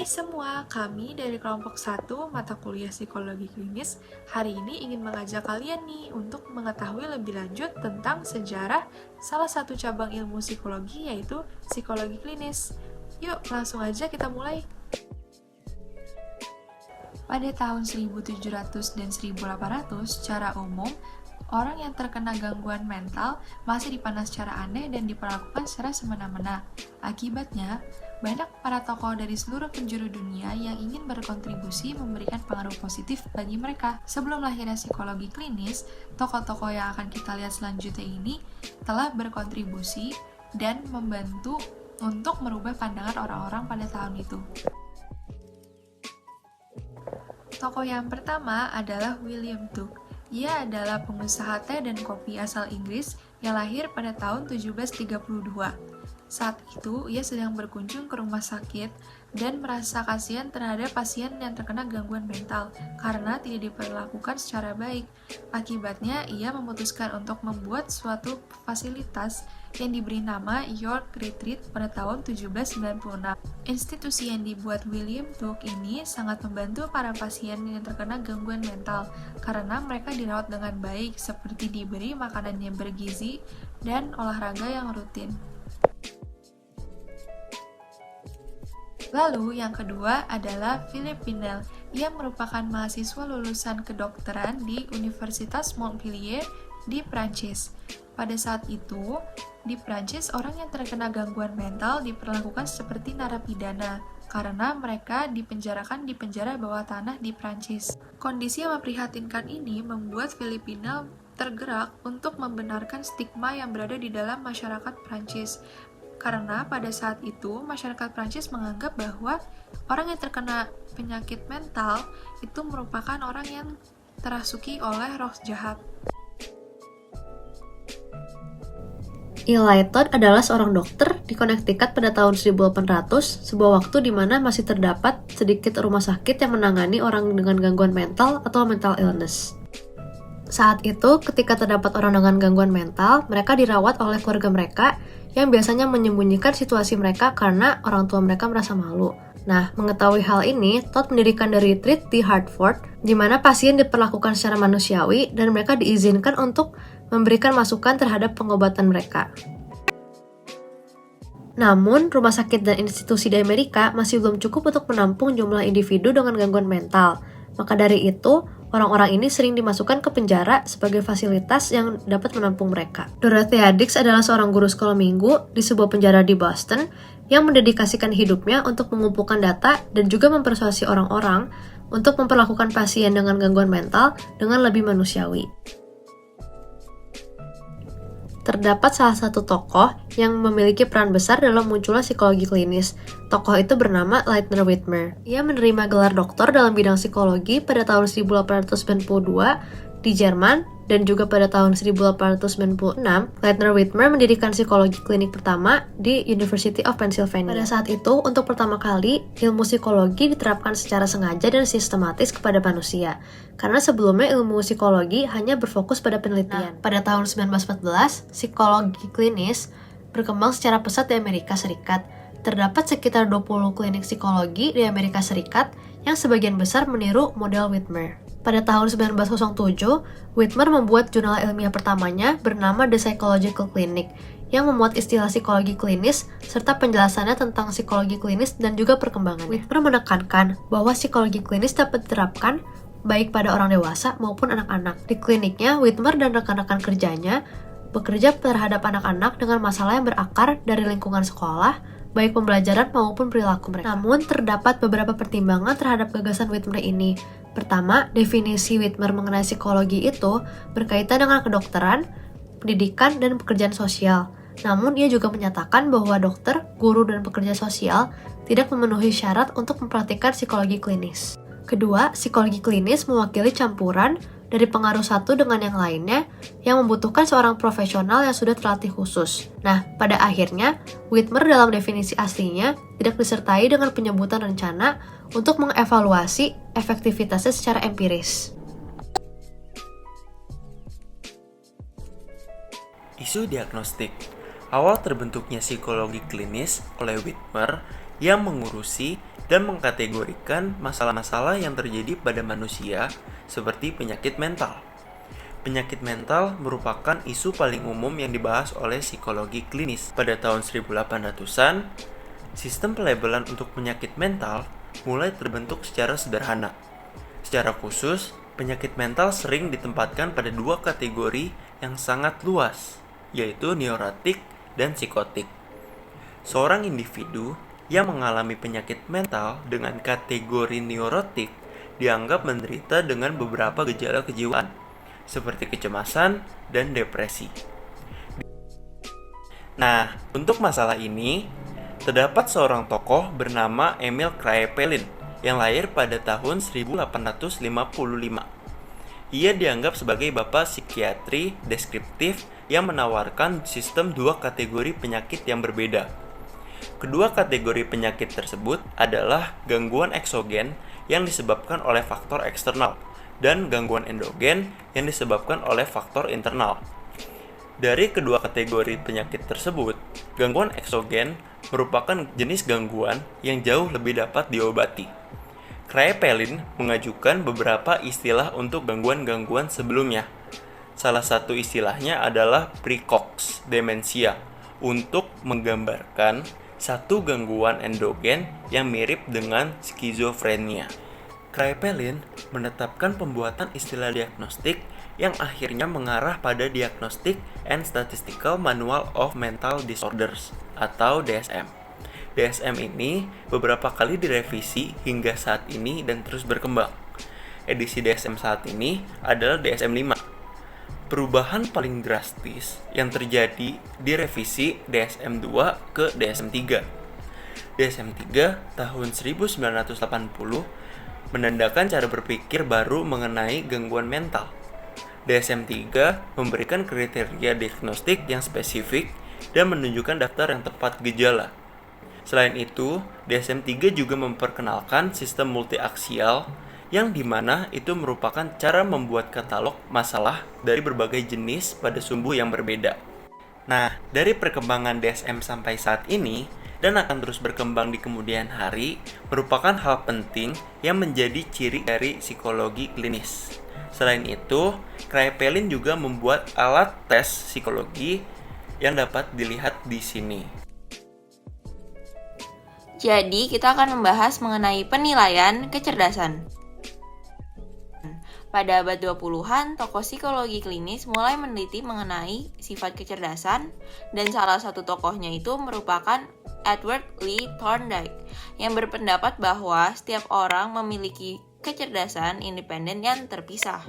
Hai semua, kami dari kelompok 1 mata kuliah Psikologi Klinis hari ini ingin mengajak kalian nih untuk mengetahui lebih lanjut tentang sejarah salah satu cabang ilmu psikologi yaitu psikologi klinis. Yuk, langsung aja kita mulai. Pada tahun 1700 dan 1800, secara umum, orang yang terkena gangguan mental masih dipandang secara aneh dan diperlakukan secara semena-mena. Akibatnya, banyak para tokoh dari seluruh penjuru dunia yang ingin berkontribusi memberikan pengaruh positif bagi mereka. Sebelum lahirnya psikologi klinis, tokoh-tokoh yang akan kita lihat selanjutnya ini telah berkontribusi dan membantu untuk merubah pandangan orang-orang pada tahun itu. Tokoh yang pertama adalah William Tuke. Ia adalah pengusaha teh dan kopi asal Inggris yang lahir pada tahun 1732. Saat itu, ia sedang berkunjung ke rumah sakit dan merasa kasihan terhadap pasien yang terkena gangguan mental karena tidak diperlakukan secara baik. Akibatnya, ia memutuskan untuk membuat suatu fasilitas yang diberi nama York Retreat pada tahun 1796. Institusi yang dibuat William Tuke ini sangat membantu para pasien yang terkena gangguan mental karena mereka dirawat dengan baik seperti diberi makanan yang bergizi dan olahraga yang rutin. Lalu yang kedua adalah Philip Pinel. Ia merupakan mahasiswa lulusan kedokteran di Universitas Montpellier di Prancis. Pada saat itu, di Prancis orang yang terkena gangguan mental diperlakukan seperti narapidana karena mereka dipenjarakan di penjara bawah tanah di Prancis. Kondisi yang memprihatinkan ini membuat Philip Pinel tergerak untuk membenarkan stigma yang berada di dalam masyarakat Prancis. Karena pada saat itu, masyarakat Prancis menganggap bahwa orang yang terkena penyakit mental itu merupakan orang yang terasuki oleh roh jahat. Eli Todd adalah seorang dokter di Connecticut pada tahun 1800, sebuah waktu di mana masih terdapat sedikit rumah sakit yang menangani orang dengan gangguan mental atau mental illness. Saat itu, ketika terdapat orang dengan gangguan mental, mereka dirawat oleh keluarga mereka yang biasanya menyembunyikan situasi mereka karena orang tua mereka merasa malu. Nah, mengetahui hal ini, Todd mendirikan The Retreat di Hartford, di mana pasien diperlakukan secara manusiawi dan mereka diizinkan untuk memberikan masukan terhadap pengobatan mereka. Namun, rumah sakit dan institusi di Amerika masih belum cukup untuk menampung jumlah individu dengan gangguan mental. Maka dari itu, orang-orang ini sering dimasukkan ke penjara sebagai fasilitas yang dapat menampung mereka. Dorothea Dix adalah seorang guru sekolah minggu di sebuah penjara di Boston yang mendedikasikan hidupnya untuk mengumpulkan data dan juga mempersuasi orang-orang untuk memperlakukan pasien dengan gangguan mental dengan lebih manusiawi. Terdapat salah satu tokoh yang memiliki peran besar dalam munculnya psikologi klinis. Tokoh itu bernama Leitner Whitmer. Ia menerima gelar doktor dalam bidang psikologi pada tahun 1892 di Jerman, dan juga pada tahun 1896, Leitner Whitmer mendirikan psikologi klinik pertama di University of Pennsylvania. Pada saat itu, untuk pertama kali, ilmu psikologi diterapkan secara sengaja dan sistematis kepada manusia. Karena sebelumnya ilmu psikologi hanya berfokus pada penelitian. Pada tahun 1914, psikologi klinis berkembang secara pesat di Amerika Serikat. Terdapat sekitar 20 klinik psikologi di Amerika Serikat yang sebagian besar meniru model Whitmer. Pada tahun 1907, Whitmer membuat jurnal ilmiah pertamanya bernama The Psychological Clinic yang memuat istilah psikologi klinis serta penjelasannya tentang psikologi klinis dan juga perkembangannya. Whitmer menekankan bahwa psikologi klinis dapat diterapkan baik pada orang dewasa maupun anak-anak. Di kliniknya, Whitmer dan rekan-rekan kerjanya bekerja terhadap anak-anak dengan masalah yang berakar dari lingkungan sekolah, baik pembelajaran maupun perilaku mereka. Namun, terdapat beberapa pertimbangan terhadap gagasan Whitmer ini. Pertama, definisi Whitmer mengenai psikologi itu berkaitan dengan kedokteran, pendidikan, dan pekerjaan sosial. Namun, ia juga menyatakan bahwa dokter, guru, dan pekerja sosial tidak memenuhi syarat untuk mempraktikkan psikologi klinis. Kedua, psikologi klinis mewakili campuran dari pengaruh satu dengan yang lainnya yang membutuhkan seorang profesional yang sudah terlatih khusus. Nah, pada akhirnya, Whitmer dalam definisi aslinya tidak disertai dengan penyebutan rencana untuk mengevaluasi efektivitasnya secara empiris. Isu diagnostik. Awal terbentuknya psikologi klinis oleh Whitmer yang mengurusi dan mengkategorikan masalah-masalah yang terjadi pada manusia seperti penyakit mental. Penyakit mental merupakan isu paling umum yang dibahas oleh psikologi klinis. Pada tahun 1800-an, sistem pelabelan untuk penyakit mental mulai terbentuk secara sederhana. Secara khusus, penyakit mental sering ditempatkan pada dua kategori yang sangat luas, yaitu neurotik dan psikotik. Seorang individu yang mengalami penyakit mental dengan kategori neurotik dianggap menderita dengan beberapa gejala kejiwaan, seperti kecemasan dan depresi. Nah, untuk masalah ini, terdapat seorang tokoh bernama Emil Kraepelin yang lahir pada tahun 1855. Ia dianggap sebagai bapak psikiatri deskriptif yang menawarkan sistem dua kategori penyakit yang berbeda. Kedua kategori penyakit tersebut adalah gangguan eksogen yang disebabkan oleh faktor eksternal dan gangguan endogen yang disebabkan oleh faktor internal. Dari kedua kategori penyakit tersebut, gangguan eksogen merupakan jenis gangguan yang jauh lebih dapat diobati. Kraepelin mengajukan beberapa istilah untuk gangguan-gangguan sebelumnya. Salah satu istilahnya adalah precox dementia untuk menggambarkan satu gangguan endogen yang mirip dengan skizofrenia. Kraepelin menetapkan pembuatan istilah diagnostik yang akhirnya mengarah pada Diagnostic and Statistical Manual of Mental Disorders atau DSM. DSM ini beberapa kali direvisi hingga saat ini dan terus berkembang. Edisi DSM saat ini adalah DSM 5. Perubahan paling drastis yang terjadi di revisi DSM 2 ke DSM 3. DSM 3 tahun 1980 menandakan cara berpikir baru mengenai gangguan mental. DSM-3 memberikan kriteria diagnostik yang spesifik dan menunjukkan daftar yang tepat gejala. Selain itu, DSM-3 juga memperkenalkan sistem multiaksial yang dimana itu merupakan cara membuat katalog masalah dari berbagai jenis pada sumbu yang berbeda. Nah, dari perkembangan DSM sampai saat ini, dan akan terus berkembang di kemudian hari, merupakan hal penting yang menjadi ciri dari psikologi klinis. Selain itu, Kraepelin juga membuat alat tes psikologi yang dapat dilihat di sini. Jadi, kita akan membahas mengenai penilaian kecerdasan. Pada abad 20-an, tokoh psikologi klinis mulai meneliti mengenai sifat kecerdasan, dan salah satu tokohnya itu merupakan Edward Lee Thorndike, yang berpendapat bahwa setiap orang memiliki kecerdasan independen yang terpisah.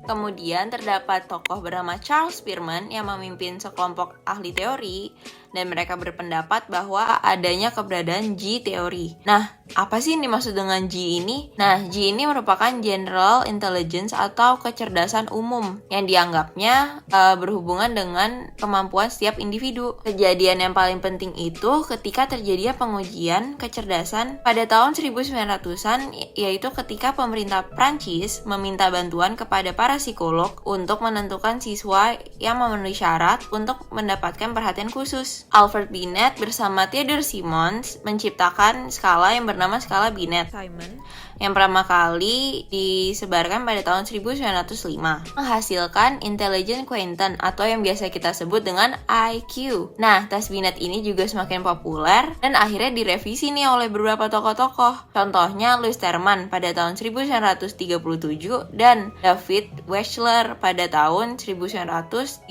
Kemudian terdapat tokoh bernama Charles Spearman yang memimpin sekelompok ahli teori, dan mereka berpendapat bahwa adanya keberadaan G-teori. Nah, apa sih yang dimaksud dengan G ini? Nah, G ini merupakan General Intelligence atau kecerdasan umum yang dianggapnya berhubungan dengan kemampuan setiap individu. Kejadian yang paling penting itu ketika terjadinya pengujian kecerdasan pada tahun 1900-an, yaitu ketika pemerintah Prancis meminta bantuan kepada para psikolog untuk menentukan siswa yang memenuhi syarat untuk mendapatkan perhatian khusus. Alfred Binet bersama Theodore Simons menciptakan skala yang bernama skala Binet-Simon yang pertama kali disebarkan pada tahun 1905, menghasilkan Intelligent Quotient atau yang biasa kita sebut dengan IQ. Nah, tes Binet ini juga semakin populer dan akhirnya direvisi nih oleh beberapa tokoh-tokoh. Contohnya Louis Terman pada tahun 1937 dan David Wechsler pada tahun 1939.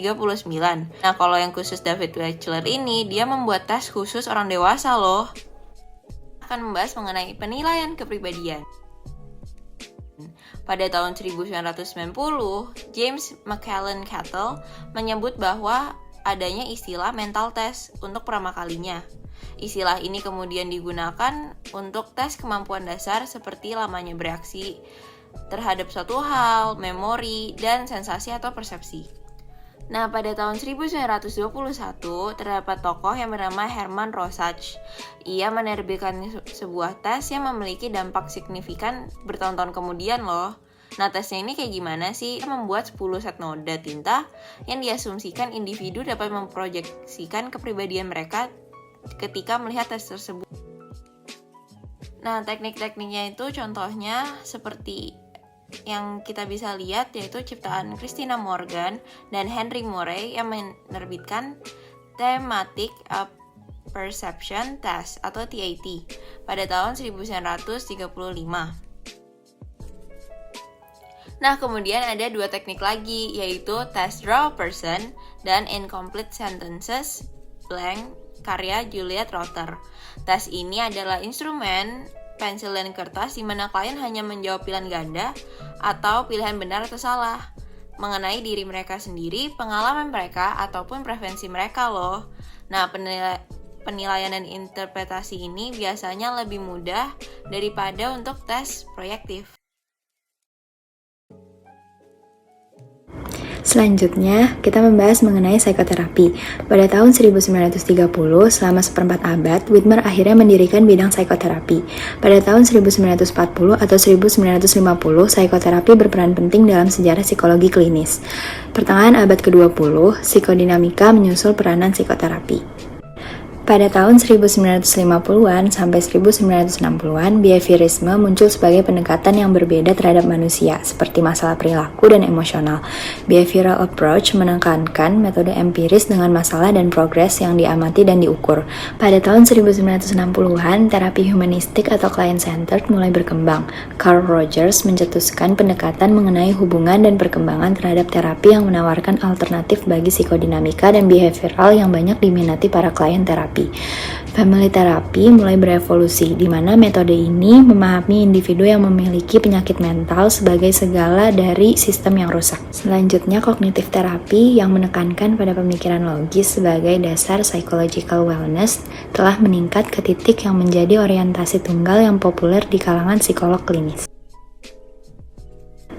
Nah, kalau yang khusus David Wechsler ini, dia membuat tes khusus orang dewasa loh. Akan membahas mengenai penilaian kepribadian. Pada tahun 1990, James McClellan Cattell menyebut bahwa adanya istilah mental test untuk pertama kalinya. Istilah ini kemudian digunakan untuk tes kemampuan dasar seperti lamanya bereaksi terhadap suatu hal, memori, dan sensasi atau persepsi. Nah, pada tahun 1921 terdapat tokoh yang bernama Herman Rorschach. Ia menerbitkan sebuah tes yang memiliki dampak signifikan bertahun-tahun kemudian loh. Nah, tesnya ini kayak gimana sih? Ia membuat 10 set noda tinta yang diasumsikan individu dapat memproyeksikan kepribadian mereka ketika melihat tes tersebut. Nah, teknik-tekniknya itu contohnya seperti yang kita bisa lihat, yaitu ciptaan Christina Morgan dan Henry Murray yang menerbitkan Thematic Perception Test atau TAT pada tahun 1935. Nah, kemudian ada dua teknik lagi, yaitu Test Draw Person dan Incomplete Sentences Blank karya Juliet Rotter. Tes ini adalah instrumen pensil dan kertas di mana klien hanya menjawab pilihan ganda atau pilihan benar atau salah mengenai diri mereka sendiri, pengalaman mereka, ataupun preferensi mereka loh. Nah, penilaian dan interpretasi ini biasanya lebih mudah daripada untuk tes proyektif. Selanjutnya, kita membahas mengenai psikoterapi. Pada tahun 1930, selama seperempat abad, Whitmer akhirnya mendirikan bidang psikoterapi. Pada tahun 1940 atau 1950, psikoterapi berperan penting dalam sejarah psikologi klinis. Pertengahan abad ke-20, psikodinamika menyusul peranan psikoterapi. Pada tahun 1950-an sampai 1960-an, behaviorisme muncul sebagai pendekatan yang berbeda terhadap manusia, seperti masalah perilaku dan emosional. Behavioral approach menekankan metode empiris dengan masalah dan progres yang diamati dan diukur. Pada tahun 1960-an, terapi humanistik atau client-centered mulai berkembang. Carl Rogers mencetuskan pendekatan mengenai hubungan dan perkembangan terhadap terapi yang menawarkan alternatif bagi psikodinamika dan behavioral yang banyak diminati para klien terapi. Family terapi mulai berevolusi, di mana metode ini memahami individu yang memiliki penyakit mental sebagai segala dari sistem yang rusak. Selanjutnya, kognitif terapi yang menekankan pada pemikiran logis sebagai dasar psychological wellness telah meningkat ke titik yang menjadi orientasi tunggal yang populer di kalangan psikolog klinis.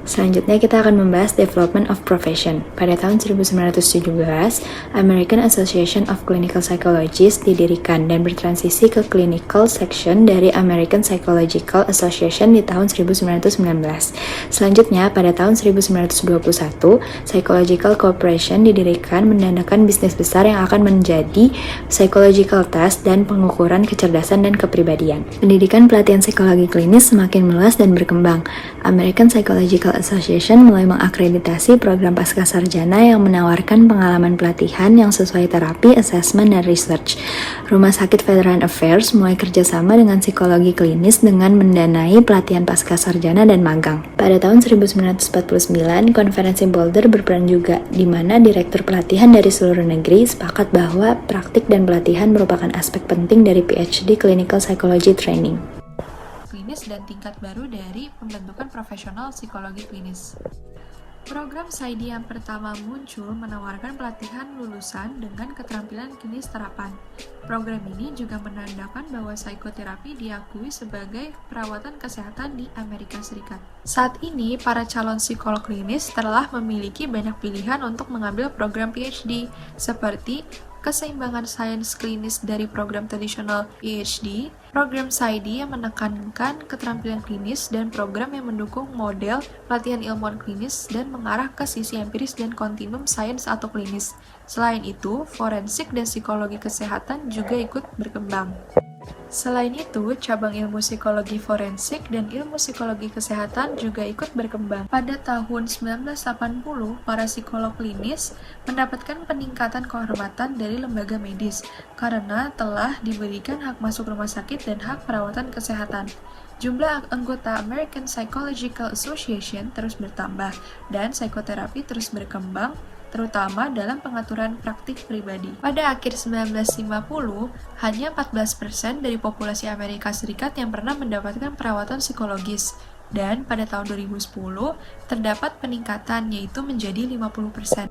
Selanjutnya kita akan membahas Development of Profession. Pada tahun 1917, American Association of Clinical Psychologists didirikan dan bertransisi ke Clinical Section dari American Psychological Association di tahun 1919. Selanjutnya, pada tahun 1921, Psychological Corporation didirikan menandakan bisnis besar yang akan menjadi psychological test dan pengukuran kecerdasan dan kepribadian. Pendidikan pelatihan psikologi klinis semakin meluas dan berkembang. American Psychological Association mulai mengakreditasi program pascasarjana yang menawarkan pengalaman pelatihan yang sesuai terapi, assessment, dan research. Rumah sakit Veteran Affairs mulai kerjasama dengan psikologi klinis dengan mendanai pelatihan pascasarjana dan magang. Pada tahun 1949, konferensi Boulder berperan juga, di mana direktur pelatihan dari seluruh negeri sepakat bahwa praktik dan pelatihan merupakan aspek penting dari PhD Clinical Psychology Training. Klinis dan tingkat baru dari pembentukan profesional psikologi klinis. Program PsyD yang pertama muncul menawarkan pelatihan lulusan dengan keterampilan klinis terapan. Program ini juga menandakan bahwa psikoterapi diakui sebagai perawatan kesehatan di Amerika Serikat. Saat ini, para calon psikolog klinis telah memiliki banyak pilihan untuk mengambil program PhD, seperti keseimbangan sains klinis dari program tradisional PhD, program PsyD yang menekankan keterampilan klinis, dan program yang mendukung model pelatihan ilmuwan klinis dan mengarah ke sisi empiris dan kontinum sains atau klinis. Selain itu, forensik dan psikologi kesehatan juga ikut berkembang. Selain itu, cabang ilmu psikologi forensik dan ilmu psikologi kesehatan juga ikut berkembang. Pada tahun 1980, para psikolog klinis mendapatkan peningkatan kehormatan dari lembaga medis karena telah diberikan hak masuk rumah sakit dan hak perawatan kesehatan. Jumlah anggota American Psychological Association terus bertambah dan psikoterapi terus berkembang, terutama dalam pengaturan praktik pribadi. Pada akhir 1950, hanya 14% dari populasi Amerika Serikat yang pernah mendapatkan perawatan psikologis, dan pada tahun 2010 terdapat peningkatan, yaitu menjadi 50%.